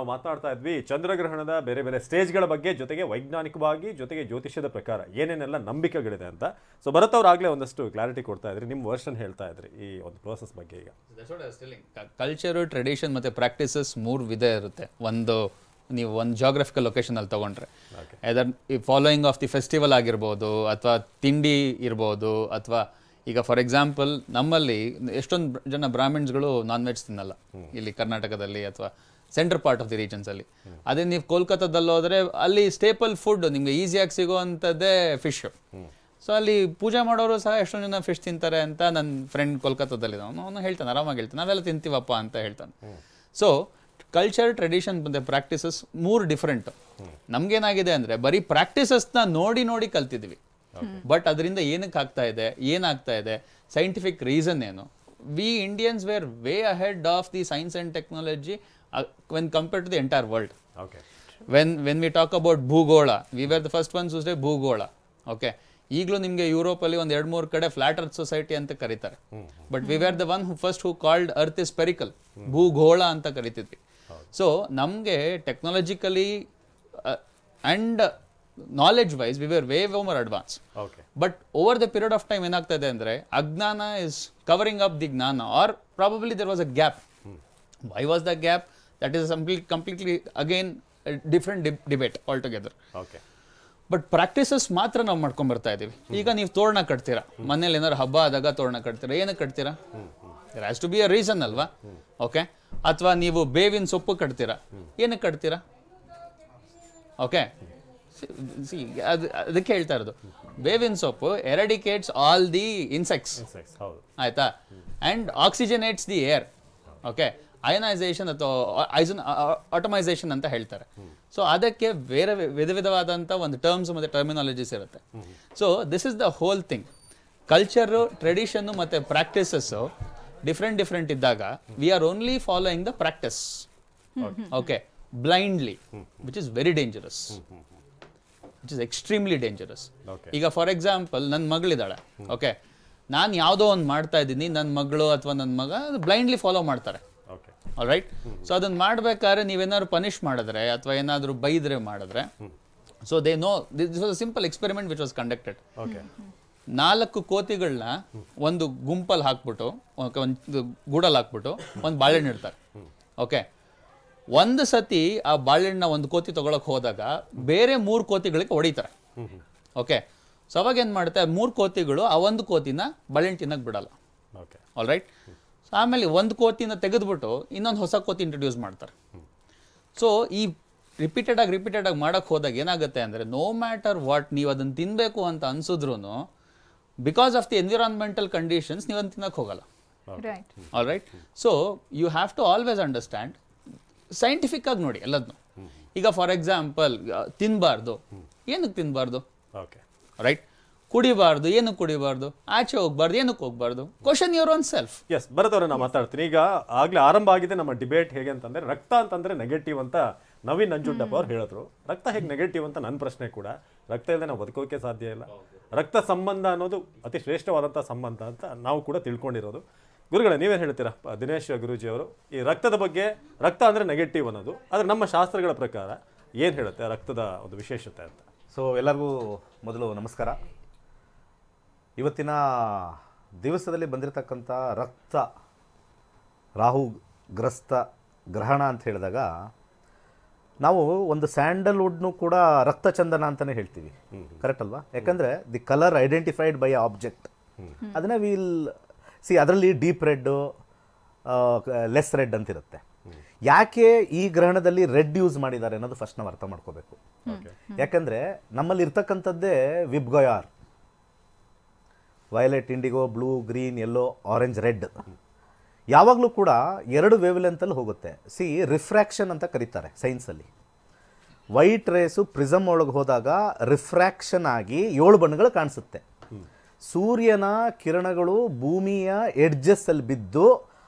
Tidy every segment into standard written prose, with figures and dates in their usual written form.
ನಾವು ಮಾತನಾಡ್ತಾ ಇದ್ವಿ ಚಂದ್ರಗ್ರಹಣದ ಬೇರೆ ಬೇರೆ ಸ್ಟೇಜ್ಗಳ ಬಗ್ಗೆ, ಜೊತೆಗೆ ವೈಜ್ಞಾನಿಕವಾಗಿ, ಜೊತೆಗೆ ಜ್ಯೋತಿಷ್ಯದ ಪ್ರಕಾರ ಏನೇನೆಲ್ಲ ನಂಬಿಕೆಗಳಿದೆ ಅಂತ. ಸೊ ಭರತ್ ಅವ್ರು ಆಗಲೇ ಒಂದಷ್ಟು ಕ್ಲಾರಿಟಿ ಕೊಡ್ತಾ ಇದ್ರಿ, ನಿಮ್ಮ ವರ್ಷನ್ ಹೇಳ್ತಾ ಇದ್ರಿ ಈ ಒಂದು ಪ್ರೋಸೆಸ್ ಬಗ್ಗೆ. ಈಗ ಕಲ್ಚರು, ಟ್ರೆಡಿಷನ್ ಮತ್ತು ಪ್ರಾಕ್ಟೀಸಸ್ 3 ವಿಧ ಇರುತ್ತೆ. ಒಂದು ನೀವು ಒಂದು ಜಾಗ್ರಫಿಕಲ್ ಲೊಕೇಶನಲ್ಲಿ ತೊಗೊಂಡ್ರೆ ಅದರ್ ಈ ಫಾಲೋಯಿಂಗ್ ಆಫ್ ದಿ ಫೆಸ್ಟಿವಲ್ ಆಗಿರ್ಬೋದು, ಅಥವಾ ತಿಂಡಿ ಇರ್ಬೋದು, ಅಥವಾ ಈಗ ಫಾರ್ ಎಕ್ಸಾಂಪಲ್ ನಮ್ಮಲ್ಲಿ ಎಷ್ಟೊಂದು ಜನ ಬ್ರಾಹ್ಮಿಣ್ಸ್ಗಳು ನಾನ್ ವೆಜ್ ತಿನ್ನಲ್ಲ ಇಲ್ಲಿ ಕರ್ನಾಟಕದಲ್ಲಿ ಅಥವಾ ಸೆಂಟ್ರಲ್ ಪಾರ್ಟ್ ಆಫ್ ದಿ ರೀಜನ್ಸಲ್ಲಿ. ಅದೇ ನೀವು ಕೋಲ್ಕತ್ತಾದಲ್ಲಿ ಹೋದರೆ ಅಲ್ಲಿ ಸ್ಟೇಪಲ್ ಫುಡ್ ನಿಮಗೆ ಈಸಿಯಾಗಿ ಸಿಗೋವಂಥದ್ದೇ ಫಿಶ್. ಸೊ ಅಲ್ಲಿ ಪೂಜೆ ಮಾಡೋರು ಸಹ ಎಷ್ಟೊಂದು ಜನ ಫಿಶ್ ತಿಂತಾರೆ ಅಂತ ನನ್ನ ಫ್ರೆಂಡ್ ಕೋಲ್ಕತ್ತಾದಲ್ಲಿ ಅವನು ಹೇಳ್ತಾನೆ, ಆರಾಮಾಗಿ ಹೇಳ್ತಾನೆ, ನಾವೆಲ್ಲ ತಿಂತೀವಪ್ಪ ಅಂತ ಹೇಳ್ತಾನೆ. ಸೊ ಕಲ್ಚರ್, ಟ್ರೆಡಿಷನ್ ಮತ್ತು ಪ್ರಾಕ್ಟೀಸಸ್ 3 ಡಿಫ್ರೆಂಟ್. ನಮ್ಗೇನಾಗಿದೆ ಅಂದರೆ ಬರೀ ಪ್ರಾಕ್ಟೀಸಸ್ನ ನೋಡಿ ಕಲ್ತಿದ್ವಿ, ಬಟ್ ಅದರಿಂದ ಏನಕ್ಕೆ ಏನಾಗ್ತಾ ಇದೆ, ಸೈಂಟಿಫಿಕ್ ರೀಸನ್ ಏನು. We Indians were way ahead of the science and technology when compare to the entire world. When we talk about ಭೂಗೋಳ, we were the first ones to say ಭೂಗೋಳ. ಓಕೆ, ಈಗಲೂ ನಿಮಗೆ ಯುರೋಪಲ್ಲಿ ಒಂದು 2-3 ಕಡೆ ಫ್ಲಾಟ್ ಅರ್ತ್ ಸೊಸೈಟಿ ಅಂತ ಕರೀತಾರೆ, but we were the one who called earth is spherical, ಭೂಗೋಳ ಅಂತ ಕರಿತಿದ್ವಿ. ಸೊ ನಮಗೆ technologically and knowledge wise we were way more advance. But over the period of time ಏನಾಗ್ತಾ ಇದೆ ಅಂದರೆ ಅಜ್ಞಾನ ಇಸ್ ಕವರಿಂಗ್ ಅಪ್ ದಿ ಜ್ಞಾನ, or probably there was a gap. Why was the gap? That is completely again different debate all together. But practices ಮಾತ್ರ ನಾವು ಮಾಡ್ಕೊಂಡ್ ಬರ್ತಾ ಇದೀವಿ. ಈಗ ನೀವು ತೋರಣ ಕಟ್ತೀರಾ, ಮನೇಲಿ ಏನಾದ್ರು ಹಬ್ಬ ಆದಾಗ ತೋರಣ ಕಟ್ತೀರಾ, ಏನಕ್ಕೆ ಕಟ್ತೀರಾ? There has to be a reason ಅಲ್ವಾ? ಓಕೆ, ಅಥವಾ ನೀವು ಬೇವಿನ ಸೊಪ್ಪು ಕಟ್ತೀರಾ, ಏನಕ್ಕೆ ಕಟ್ತೀರಾ? ಓಕೆ, ಅದಕ್ಕೆ ಹೇಳ್ತಾ ಇರೋದು, ಬೇವಿನ ಸೊಪ್ಪು ಎರಾಡಿಕೇಟ್ಸ್ ಆಲ್ ದಿ ಇನ್ಸೆಕ್ಟ್ಸ್, ಆಯ್ತಾ, and oxygenates the air. Okay, ionisation ಅಥವಾ ಆಟೋಮೈಸೇಷನ್ ಅಂತ ಹೇಳ್ತಾರೆ. ಸೊ ಅದಕ್ಕೆ ಬೇರೆ ವಿಧವಾದಂಥ ಒಂದು ಟರ್ಮ್ಸ್ ಮತ್ತು ಟರ್ಮಿನಾಲಜೀಸ್ ಇರುತ್ತೆ. So this is the whole thing. Culture, tradition ಮತ್ತು ಪ್ರಾಕ್ಟೀಸಸ್ಸು ಡಿಫ್ರೆಂಟ್ ಇದ್ದಾಗ we are only following the practice, okay, blindly, which is very dangerous, which is extremely dangerous. ಈಗ ಫಾರ್ ಎಕ್ಸಾಂಪಲ್ ನನ್ನ ಮಗಳಿದ್ದಾಳೆ, okay, ನಾನು ಯಾವುದೋ ಒಂದು ಮಾಡ್ತಾ ಇದ್ದೀನಿ, ನನ್ನ ಮಗಳು ಅಥವಾ ನನ್ನ ಮಗ ಬ್ಲೈಂಡ್ಲಿ ಫಾಲೋ ಮಾಡ್ತಾರೆ. All right. ಸೊ ಅದನ್ನು ಮಾಡಬೇಕಾದ್ರೆ ನೀವೇನಾದ್ರು ಪನಿಷ್ ಮಾಡಿದ್ರೆ ಅಥವಾ ಏನಾದರೂ ಬೈದ್ರೆ ಮಾಡಿದ್ರೆ, so they know this was a simple experiment which was conducted. 4 ಕೋತಿಗಳನ್ನ ಒಂದು ಗುಂಪಲ್ಲಿ ಹಾಕ್ಬಿಟ್ಟು, ಒಂದು ಗೂಡಲ್ಲಿ ಹಾಕ್ಬಿಟ್ಟು ಒಂದು ಬಾಳೆಹಣ್ಣು ಇಡ್ತಾರೆ. ಓಕೆ, ಒಂದು ಸತಿ ಆ ಬಾಳೆಹಣ್ಣ ಒಂದು ಕೋತಿ ತಗೊಳಕ್ ಹೋದಾಗ ಬೇರೆ 3 ಕೋತಿಗಳಿಗೆ ಹೊಡಿತಾರೆ. ಓಕೆ, ಸೊ ಅವಾಗ ಏನು ಮಾಡುತ್ತೆ, 3 ಕೋತಿಗಳು ಆ ಒಂದು ಕೋತಿನ ಬಾಳೆಹಣ್ಣು ತಿನ್ನಕ್ಕೆ ಬಿಡಲ್ಲ. All right. ಸೊ ಆಮೇಲೆ ಒಂದು ಕೋತಿನ ತೆಗೆದ್ಬಿಟ್ಟು ಇನ್ನೊಂದು ಹೊಸ ಕೋತಿ ಇಂಟ್ರೊಡ್ಯೂಸ್ ಮಾಡ್ತಾರೆ. ಸೊ ಈ ರಿಪೀಟೆಡ್ ಆಗಿ ಮಾಡೋಕ್ಕೆ ಹೋದಾಗ ಏನಾಗುತ್ತೆ ಅಂದರೆ, ನೋ ಮ್ಯಾಟರ್ ವಾಟ್ ನೀವು ಅದನ್ನು ತಿನ್ನಬೇಕು ಅಂತ ಅನ್ಸಿದ್ರು, because of the environmental conditions ನೀವು ಅದನ್ನು ತಿನ್ನಕ್ಕೆ ಹೋಗಲ್ಲ. All right. So you have to always understand, scientific ಆಗಿ ನೋಡಿ ಎಲ್ಲದನ್ನು. ಈಗ ಫಾರ್ ಎಕ್ಸಾಂಪಲ್ ತಿನ್ನಬಾರ್ದು, ಏನಕ್ಕೆ ತಿನ್ನಬಾರ್ದು? ರೈಟ್. ಕುಡಿಬಾರ್ದು, ಏನಕ್ಕೆ ಕುಡಿಬಾರ್ದು? ಆಚೆ ಹೋಗ್ಬಾರ್ದು, ಏನಕ್ಕೆ ಹೋಗ್ಬಾರ್ದು? Question your own self. Yes, Bharath ನಾನು ಮಾತಾಡ್ತೀನಿ. ಈಗ ಆಗ್ಲೇ ಆರಂಭ ಆಗಿದೆ ನಮ್ಮ ಡಿಬೇಟ್. ಹೇಗೆ ಅಂತಂದ್ರೆ, ರಕ್ತ ಅಂತಂದ್ರೆ ನೆಗೆಟಿವ್ ಅಂತ ನವೀನ್ ನಂಜುಂಡಪ್ಪ ಅವ್ರು ಹೇಳಿದ್ರು. ರಕ್ತ ಹೇಗೆ ನೆಗೆಟಿವ್ ಅಂತ ನನ್ನ ಪ್ರಶ್ನೆ ಕೂಡ. ರಕ್ತ ಇಲ್ಲದೆ ನಾವು ಬದುಕೋಕೆ ಸಾಧ್ಯ ಇಲ್ಲ. ರಕ್ತ ಸಂಬಂಧ ಅನ್ನೋದು ಅತಿ ಶ್ರೇಷ್ಠವಾದಂಥ ಸಂಬಂಧ ಅಂತ ನಾವು ಕೂಡ ತಿಳ್ಕೊಂಡಿರೋದು. ಗುರುಗಳೇ, ನೀವೇನು ಹೇಳ್ತೀರಾ? ದಿನೇಶ್ ಗುರೂಜಿ ಅವರು ಈ ರಕ್ತದ ಬಗ್ಗೆ, ರಕ್ತ ಅಂದರೆ ನೆಗೆಟಿವ್ ಅನ್ನೋದು, ಆದರೆ ನಮ್ಮ ಶಾಸ್ತ್ರಗಳ ಪ್ರಕಾರ ಏನು ಹೇಳುತ್ತೆ ರಕ್ತದ ಒಂದು ವಿಶೇಷತೆ ಅಂತ? ಸೊ ಎಲ್ಲರಿಗೂ ಮೊದಲು ನಮಸ್ಕಾರ. ಇವತ್ತಿನ ದಿವಸದಲ್ಲಿ ಬಂದಿರತಕ್ಕಂಥ ರಕ್ತ ರಾಹುಗ್ರಸ್ತ ಗ್ರಹಣ ಅಂತ ಹೇಳಿದಾಗ ನಾವು ಒಂದು ಸ್ಯಾಂಡಲ್ವುಡ್ನು ಕೂಡ ರಕ್ತಚಂದನ ಅಂತಲೇ ಹೇಳ್ತೀವಿ. ಕರೆಕ್ಟ್ ಅಲ್ವಾ? ಯಾಕಂದರೆ the colour identified by object, ಅದನ್ನು ವಿಲ್ ಸಿ. ಅದರಲ್ಲಿ ಡೀಪ್ ರೆಡ್ಡು, ಲೆಸ್ ರೆಡ್ ಅಂತಿರುತ್ತೆ. ಯಾಕೆ ಈ ಗ್ರಹಣದಲ್ಲಿ ರೆಡ್ ಯೂಸ್ ಮಾಡಿದ್ದಾರೆ ಅನ್ನೋದು ಫಸ್ಟ್ ನಾವು ಅರ್ಥ ಮಾಡ್ಕೋಬೇಕು. ಯಾಕಂದರೆ ನಮ್ಮಲ್ಲಿ ಇರ್ತಕ್ಕಂಥದ್ದೇ VIBGYOR, violet, indigo, blue, green, yellow, orange, red. ಯಾವಾಗಲೂ ಕೂಡ 2 ವೇವ್ ಲೆಂತಲ್ಲಿ ಹೋಗುತ್ತೆ. ಸಿ, ರಿಫ್ರ್ಯಾಕ್ಷನ್ ಅಂತ ಕರೀತಾರೆ ಸೈನ್ಸಲ್ಲಿ. ವೈಟ್ ರೇಸು ಪ್ರಿಸಮ್ ಒಳಗೆ ಹೋದಾಗ ರಿಫ್ರ್ಯಾಕ್ಷನ್ ಆಗಿ 7 ಬಣ್ಣಗಳು ಕಾಣಿಸುತ್ತೆ. ಸೂರ್ಯನ ಕಿರಣಗಳು ಭೂಮಿಯ ಎಡ್ಜಸ್ಸಲ್ಲಿ ಬಿದ್ದು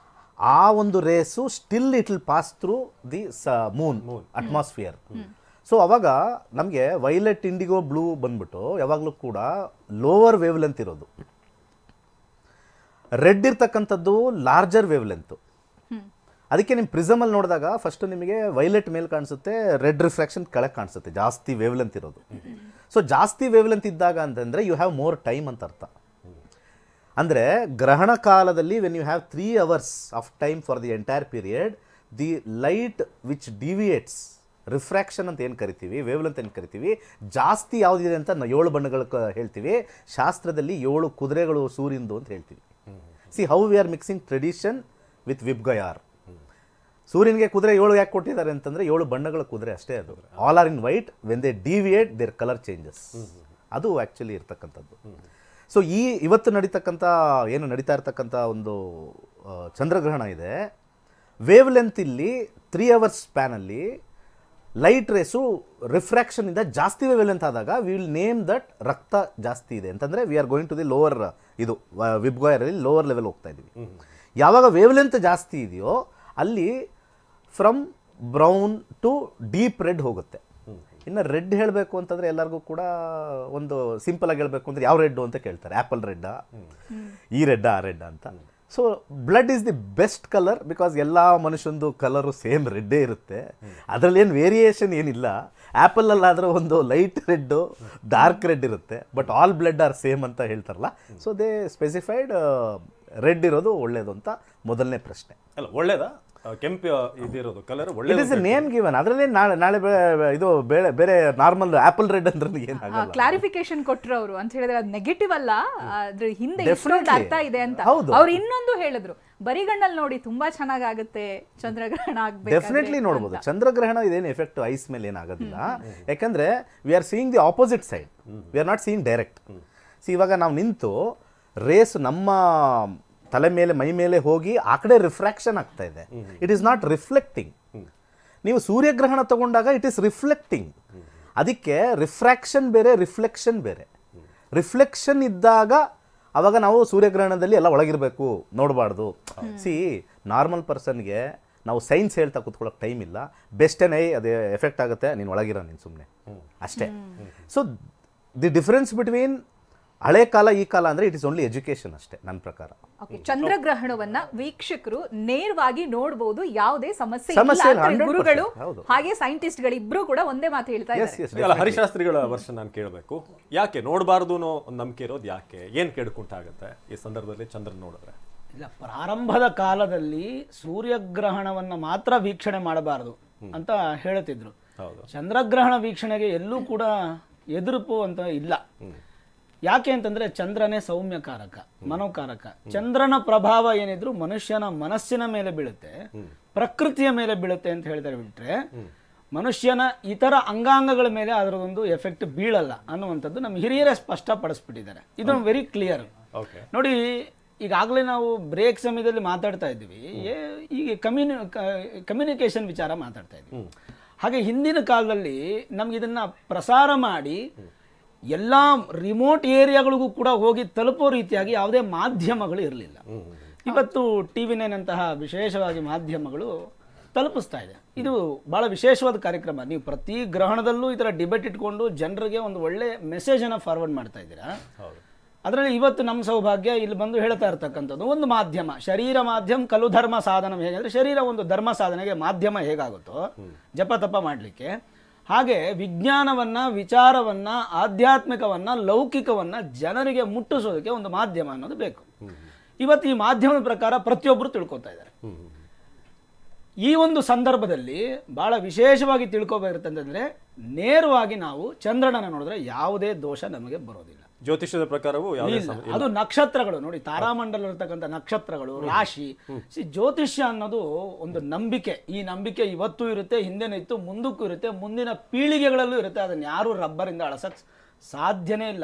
ಆ ಒಂದು race still it will pass through the Moon atmosphere. So ಅವಾಗ ನಮಗೆ ವೈಲೆಟ್, ಇಂಡಿಗೋ, ಬ್ಲೂ ಬಂದ್ಬಿಟ್ಟು ಯಾವಾಗಲೂ ಕೂಡ ಲೋವರ್ ವೇವ್ ಲೆಂತ್ ಇರೋದು. ರೆಡ್ ಇರ್ತಕ್ಕಂಥದ್ದು ಲಾರ್ಜರ್ ವೇವ್ ಲೆಂತು. ಅದಕ್ಕೆ ನಿಮ್ಮ ಪ್ರಿಸಮಲ್ಲಿ ನೋಡಿದಾಗ ಫಸ್ಟ್ ನಿಮಗೆ ವೈಲೆಟ್ ಮೇಲೆ ಕಾಣಿಸುತ್ತೆ, ರೆಡ್ ರಿಫ್ರಾಕ್ಷನ್ ಕೆಳಗೆ ಕಾಣಿಸುತ್ತೆ, ಜಾಸ್ತಿ ವೇವ್ಲೆಂತ್ ಇರೋದು. ಸೊ ಜಾಸ್ತಿ ವೇವ್ಲೆಂತ್ ಇದ್ದಾಗ ಅಂತಂದರೆ ಯು ಹ್ಯಾವ್ ಮೋರ್ ಟೈಮ್ ಅಂತ ಅರ್ಥ. ಅಂದರೆ ಗ್ರಹಣ ಕಾಲದಲ್ಲಿ when you have 3 hours of time for the entire period, the light which deviates, refraction ಅಂತ ಏನು ಕರಿತೀವಿ, ವೇವ್ಲೆಂತ್ ಏನು ಕರಿತೀವಿ, ಜಾಸ್ತಿ ಯಾವುದಿದೆ ಅಂತ 7 ಬಣ್ಣಗಳು ಹೇಳ್ತೀವಿ. ಶಾಸ್ತ್ರದಲ್ಲಿ 7 ಕುದುರೆಗಳು ಸೂರ್ಯಂದು ಅಂತ ಹೇಳ್ತೀವಿ. C how we are mixing tradition with VIBGYOR. ಸೂರ್ಯನಿಗೆ ಕುದುರೆ 7 ಯಾಕೆ ಕೊಟ್ಟಿದ್ದಾರೆ ಅಂತಂದರೆ 7 ಬಣ್ಣಗಳ ಕುದುರೆ ಅಷ್ಟೇ. ಅದು all are in white, when they deviate their colour changes. ಅದು ಆ್ಯಕ್ಚುಲಿ ಇರ್ತಕ್ಕಂಥದ್ದು. ಸೊ ಇವತ್ತು ನಡೀತಾ ಇರ್ತಕ್ಕಂಥ ಒಂದು ಚಂದ್ರಗ್ರಹಣ ಇದೆ. ವೇವ್ ಲೆಂತ್ ಇಲ್ಲಿ 3 hours ಸ್ಪ್ಯಾನಲ್ಲಿ ಲೈಟ್ ರೇಸು ರಿಫ್ರಾಕ್ಷನಿಂದ ಜಾಸ್ತಿ ವೇವ್ ಲೆಂತ್ ಆದಾಗ ವಿ ವಿಲ್ ನೇಮ್ ದಟ್ ರಕ್ತ ಜಾಸ್ತಿ ಇದೆ ಅಂತಂದರೆ we are going to the lower, ಇದು ವಿಬ್ಗಾಯರಲ್ಲಿ ಲೋವರ್ ಲೆವೆಲ್ ಹೋಗ್ತಾ ಇದ್ದೀವಿ. ಯಾವಾಗ ವೇವ್ ಲೆಂತ್ ಜಾಸ್ತಿ ಇದೆಯೋ ಅಲ್ಲಿ from brown to deep red ಹೋಗುತ್ತೆ. ಇನ್ನು ರೆಡ್ ಹೇಳಬೇಕು ಅಂತಂದರೆ ಎಲ್ಲರಿಗೂ ಕೂಡ ಒಂದು ಸಿಂಪಲ್ ಆಗಿ ಹೇಳಬೇಕು ಅಂದರೆ ಯಾವ ರೆಡ್ಡು ಅಂತ ಕೇಳ್ತಾರೆ. ಆ್ಯಪಲ್ ರೆಡ್ಡಾ, ಈ ರೆಡ್ಡಾ, ಆ ರೆಡ್ಡಾ ಅಂತ. So blood is the best colour because ಎಲ್ಲ ಮನುಷ್ಯಂದು ಕಲರು ಸೇಮ್ ರೆಡ್ಡೇ ಇರುತ್ತೆ. ಅದರಲ್ಲಿ ಏನು ವೇರಿಯೇಷನ್ ಏನಿಲ್ಲ. ಆ್ಯಪಲಲ್ಲಾದರೆ ಒಂದು ಲೈಟ್ ರೆಡ್ಡು, ಡಾರ್ಕ್ ರೆಡ್ ಇರುತ್ತೆ, but all blood are same ಅಂತ ಹೇಳ್ತಾರಲ್ಲ. ಸೊ ದೇ ಸ್ಪೆಸಿಫೈಡ್ ರೆಡ್ ಇರೋದು ಒಳ್ಳೇದು ಅಂತ ಮೊದಲನೇ ಪ್ರಶ್ನೆ. ಅಲ್ಲ ಒಳ್ಳೇದಾ ಕೆಂಪು ಇದಿರೋದು ಕಲರ್ ಇಟ್ ಒಳ್ಳೇದು? Is A name given. ಅದರಲ್ಲಿ ನಾಳೆ ಇದು ಬೇರೆ ನಾರ್ಮಲ್ ಆಪಲ್ ರೆಡ್ ಅಂದ್ರೆ ಏನಾಗಲ್ಲ. ಕ್ಲಾರಿಫಿಕೇಶನ್ ಕೊಟ್ಟರು ಅವರು ಅಂತ ಹೇಳಿದ್ರೆ ಅದು ನೆಗೆಟಿವ್ ಅಲ್ಲ, ಅದ್ರ ಹಿಂದೆ ಇಷ್ಟೊಂದು ಅರ್ಥ ಇದೆ ಅಂತ. ಅವ್ರು ಇನ್ನೊಂದು ಹೇಳಿದ್ರು, ಬರಿಗಣ್ಣಲ್ಲಿ ನೋಡಿ ತುಂಬಾ ಚೆನ್ನಾಗುತ್ತೆ ಚಂದ್ರಗ್ರಹಣ ಆಗ್ಬೇಕು. ಡೆಫಿನೆಟ್ಲಿ ನೋಡ್ಬೋದು. ಚಂದ್ರಗ್ರಹಣ ಇದೇನು ಎಫೆಕ್ಟ್ ಐಸ್ ಮೇಲೆ ಏನಾಗೋದಿಲ್ಲ. ಯಾಕಂದ್ರೆ we are seeing the opposite side, we are not seeing direct. ಇವಾಗ ನಾವು ನಿಂತು ರೇಸ್ ನಮ್ಮ ತಲೆ ಮೇಲೆ ಮೈ ಮೇಲೆ ಹೋಗಿ ಆ ಕಡೆ ರಿಫ್ರಾಕ್ಷನ್ ಆಗ್ತಾ ಇದೆ. It is not reflecting. ನೀವು ಸೂರ್ಯಗ್ರಹಣ ತಗೊಂಡಾಗ ಇಟ್ ಈಸ್ ರಿಫ್ಲೆಕ್ಟಿಂಗ್. ಅದಕ್ಕೆ ರಿಫ್ರಾಕ್ಷನ್ ಬೇರೆ, ರಿಫ್ಲೆಕ್ಷನ್ ಬೇರೆ. ರಿಫ್ಲೆಕ್ಷನ್ ಇದ್ದಾಗ ಅವಾಗ ನಾವು ಸೂರ್ಯಗ್ರಹಣದಲ್ಲಿ ಎಲ್ಲ ಒಳಗಿರಬೇಕು, ನೋಡಬಾರ್ದು. ನಾರ್ಮಲ್ ಪರ್ಸನ್ಗೆ ನಾವು ಸೈನ್ಸ್ ಹೇಳ್ತಾ ಕೂತ್ಕೊಳ್ಳೋಕೆ ಟೈಮ್ ಇಲ್ಲ. ಬೆಸ್ಟ್ ಅದೇ ಎಫೆಕ್ಟ್ ಆಗುತ್ತೆ, ನೀನು ಒಳಗಿರೋ ನೀನು ಸುಮ್ಮನೆ ಅಷ್ಟೇ. ಸೊ ದಿ ಡಿಫರೆನ್ಸ್ ಬಿಟ್ವೀನ್ ಹಳೆ ಕಾಲ ಈ ಕಾಲ ಅಂದ್ರೆ ಇಟ್ ಇಸ್ ಓನ್ಲಿ ಎಜುಕೇಶನ್ ಅಷ್ಟೇ ನನ್ನ ಪ್ರಕಾರ. ಚಂದ್ರಗ್ರಹಣವನ್ನ ವೀಕ್ಷಕರು ನೇರವಾಗಿ ನೋಡಬಹುದು, ಯಾವುದೇ ಸಮಸ್ಯೆ ಇಲ್ಲ. ಗುರುಗಳು ಹಾಗೆ ಸೈಂಟಿಸ್ಟ್ ಗಳಿಬ್ರು ಕೂಡ ಒಂದೇ ಮಾತು ಹೇಳ್ತಾ ಇದ್ದಾರೆ. ಹರಿಶಾಸ್ತ್ರಿಗಳ ವರ್ಷ ನಾನು ಕೇಳಬೇಕು, ಯಾಕೆ ನೋಡಬಾರ್ದು ಅನ್ನೋ ಒಂದು ನಂಬಿಕೆ ಇರೋದು ಯಾಕೆ? ಏನ್ ಕೆಡುಕುಂಟಾಗುತ್ತೆ ಈ ಸಂದರ್ಭದಲ್ಲಿ ಚಂದ್ರನ್ ನೋಡಿದ್ರೆ? ಇಲ್ಲ, ಪ್ರಾರಂಭದ ಕಾಲದಲ್ಲಿ ಸೂರ್ಯಗ್ರಹಣವನ್ನ ಮಾತ್ರ ವೀಕ್ಷಣೆ ಮಾಡಬಾರದು ಅಂತ ಹೇಳುತ್ತಿದ್ರು. ಚಂದ್ರಗ್ರಹಣ ವೀಕ್ಷಣೆಗೆ ಎಲ್ಲೂ ಕೂಡ ಎದುರುಪು ಅಂತ ಇಲ್ಲ. ಯಾಕೆ ಅಂತಂದ್ರೆ ಚಂದ್ರನೇ ಸೌಮ್ಯಕಾರಕ, ಮನೋಕಾರಕ. ಚಂದ್ರನ ಪ್ರಭಾವ ಏನಿದ್ರು ಮನುಷ್ಯನ ಮನಸ್ಸಿನ ಮೇಲೆ ಬೀಳುತ್ತೆ, ಪ್ರಕೃತಿಯ ಮೇಲೆ ಬೀಳುತ್ತೆ ಅಂತ ಹೇಳ್ತಾರೆ. ಬಿಟ್ರೆ ಮನುಷ್ಯನ ಇತರ ಅಂಗಾಂಗಗಳ ಮೇಲೆ ಅದರದೊಂದು ಎಫೆಕ್ಟ್ ಬೀಳಲ್ಲ ಅನ್ನುವಂಥದ್ದು ನಮ್ಮ ಹಿರಿಯರೇ ಸ್ಪಷ್ಟಪಡಿಸ್ಬಿಟ್ಟಿದ್ದಾರೆ. ಇದು ವೆರಿ ಕ್ಲಿಯರ್. ನೋಡಿ, ಈಗಾಗಲೇ ನಾವು ಬ್ರೇಕ್ ಸಮಯದಲ್ಲಿ ಮಾತಾಡ್ತಾ ಇದ್ವಿ, ಈಗ ಕಮ್ಯುನಿಕೇಶನ್ ವಿಚಾರ ಮಾತಾಡ್ತಾ ಇದ್ವಿ. ಹಾಗೆ ಹಿಂದಿನ ಕಾಲದಲ್ಲಿ ನಮ್ಗೆ ಇದನ್ನ ಪ್ರಸಾರ ಮಾಡಿ ಎಲ್ಲ ರಿಮೋಟ್ ಏರಿಯಾಗಳಿಗೂ ಕೂಡ ಹೋಗಿ ತಲುಪೋ ರೀತಿಯಾಗಿ ಯಾವುದೇ ಮಾಧ್ಯಮಗಳು ಇರಲಿಲ್ಲ. ಇವತ್ತು TV9 ಅಂತಹ ವಿಶೇಷವಾಗಿ ಮಾಧ್ಯಮಗಳು ತಲುಪಿಸ್ತಾ ಇದೆ. ಇದು ಬಹಳ ವಿಶೇಷವಾದ ಕಾರ್ಯಕ್ರಮ. ನೀವು ಪ್ರತಿ ಗ್ರಹಣದಲ್ಲೂ ಈ ಥರ ಡಿಬೇಟ್ ಇಟ್ಕೊಂಡು ಜನರಿಗೆ ಒಂದು ಒಳ್ಳೆ ಮೆಸೇಜನ್ನು ಫಾರ್ವರ್ಡ್ ಮಾಡ್ತಾ ಇದ್ದೀರಾ. ಅದರಲ್ಲಿ ಇವತ್ತು ನಮ್ಮ ಸೌಭಾಗ್ಯ ಇಲ್ಲಿ ಬಂದು ಹೇಳ್ತಾ ಇರ್ತಕ್ಕಂಥದ್ದು ಒಂದು ಮಾಧ್ಯಮ, ಶರೀರ ಮಾಧ್ಯಮ ಕಲು ಧರ್ಮ ಸಾಧನ. ಹೇಗೆಂದರೆ ಶರೀರ ಒಂದು ಧರ್ಮ ಸಾಧನೆಗೆ ಮಾಧ್ಯಮ ಹೇಗಾಗುತ್ತೋ ಜಪ ತಪ ಮಾಡಲಿಕ್ಕೆ, ಹಾಗೆ ವಿಜ್ಞಾನವನ್ನ, ವಿಚಾರವನ್ನ, ಆಧ್ಯಾತ್ಮಿಕವನ್ನ, ಲೌಕಿಕವನ್ನ ಜನರಿಗೆ ಮುಟ್ಟಿಸೋದಕ್ಕೆ ಒಂದು ಮಾಧ್ಯಮ ಅನ್ನೋದು ಬೇಕು. ಇವತ್ತು ಈ ಮಾಧ್ಯಮದ ಪ್ರಕಾರ ಪ್ರತಿಯೊಬ್ಬರು ತಿಳ್ಕೊತಾ ಇದ್ದಾರೆ. ಈ ಒಂದು ಸಂದರ್ಭದಲ್ಲಿ ಬಹಳ ವಿಶೇಷವಾಗಿ ತಿಳ್ಕೋಬೇಕಂತಂದ್ರೆ ನೇರವಾಗಿ ನಾವು ಚಂದ್ರನನ್ನು ನೋಡಿದ್ರೆ ಯಾವುದೇ ದೋಷ ನಮಗೆ ಬರೋದಿಲ್ಲ. ಜ್ಯೋತಿಷದ ಪ್ರಕಾರವೂ ಅದು ನಕ್ಷತ್ರಗಳು ನೋಡಿ, ತಾರಾಮಂಡಲ ಇರತಕ್ಕಂಥ ನಕ್ಷತ್ರಗಳು, ರಾಶಿ. ಜ್ಯೋತಿಷ್ಯ ಅನ್ನೋದು ಒಂದು ನಂಬಿಕೆ. ಈ ನಂಬಿಕೆ ಇವತ್ತೂ ಇರುತ್ತೆ, ಹಿಂದೆನೂ ಇತ್ತು, ಮುಂದಕ್ಕೂ ಇರುತ್ತೆ, ಮುಂದಿನ ಪೀಳಿಗೆಗಳಲ್ಲೂ ಇರುತ್ತೆ. ಅದನ್ನ ಯಾರು ರಬ್ಬರಿಂದ ಅಳಸಕ್ ಸಾಧ್ಯನೇ ಇಲ್ಲ.